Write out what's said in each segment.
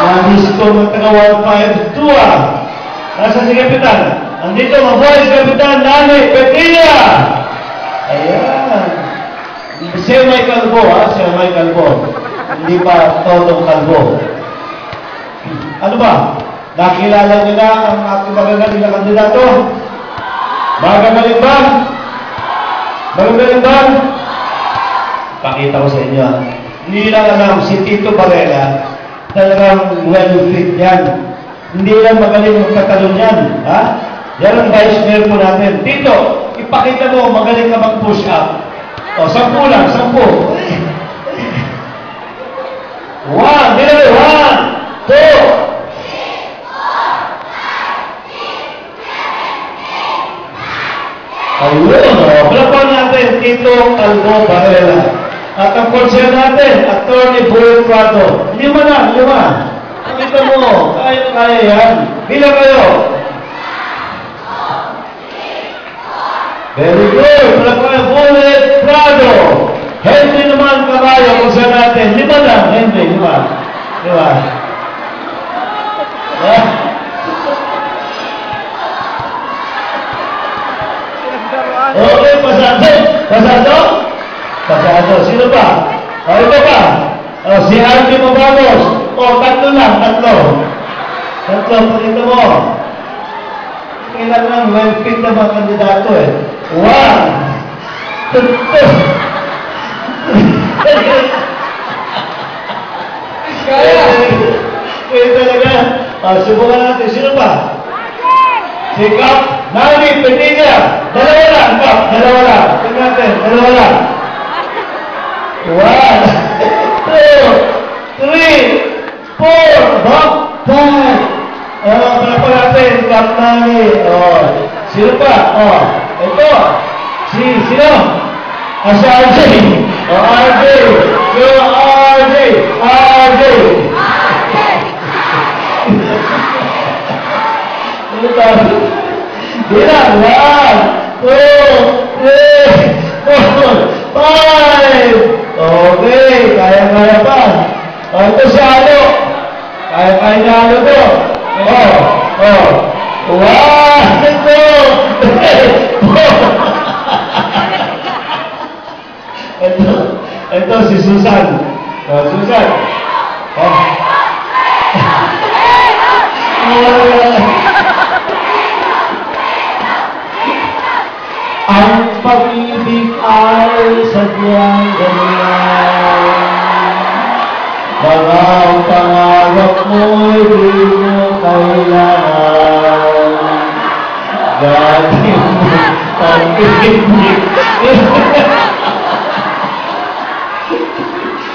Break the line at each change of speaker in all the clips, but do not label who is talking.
Namiss ko magtaga 152 ah. Nasa si Kapitan? Andito, mabuhay si Kapitan Nani Petilla! Ayan. Siya may kalbo ha, siya may kalbo. Hindi pa totong kalbo. Ano ba? Nakilala niyo na ang ating magagaling na kandidato? Magagaling ba? Magagaling ba? Pakita ko sa inyo. Hindi lang alam, si Tito Barela, talagang well-fit yan. Hindi lang magaling magkatalon yan. Ha? Yan ang vice mayor po natin. Tito, ipakita mo, magaling ka mag-push up. O, 10 lang, 10. 1, 2, ayun, palapaw natin, Tito Calvo Barela. At ang konser natin, Atty. Boy Prado. 5 na, 5. Pakita mo, kaya yan. Bilang kayo. Very good. Palapaw na Boy Prado. Henry naman kabayo, konser natin. 5 lang, Henry, 5. 5. Okay, pasado. Sino pa? O, ito pa. O, si Archie Mabamos. O, 3 lang, 3. Pakita mo. Kailangan well-fit na mga kandidato eh. 1, 2. Kaya talaga. Subukan natin. Sino pa? Si Kap Nani Petilla. 2 lang, Kap. 2 lang. Tingnan natin. 2 lang. 1, 2, 3, 4, 5. Pala natin. Kap Nani. Sino pa? Ito. Sino? Si RJ. RJ. RJ. Bilang 1, 2, 3, 4, 5. Okay, kaya pa. Ito si Alo. Kaya niya Alo to. 1, 2, 3, 4. Ito si Susan. Susan. Ang pag-ibig ay sadyang ganyan. Mga pangarap mo'y di mo kailangan. Dati mo pag-ibig.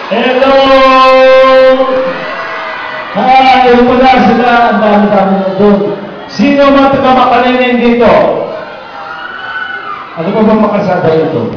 Hello! Hi! Wala sila. Ang dami-dami na doon. Sino man taga-Makalinin dito? Ano ba bang makasada ito?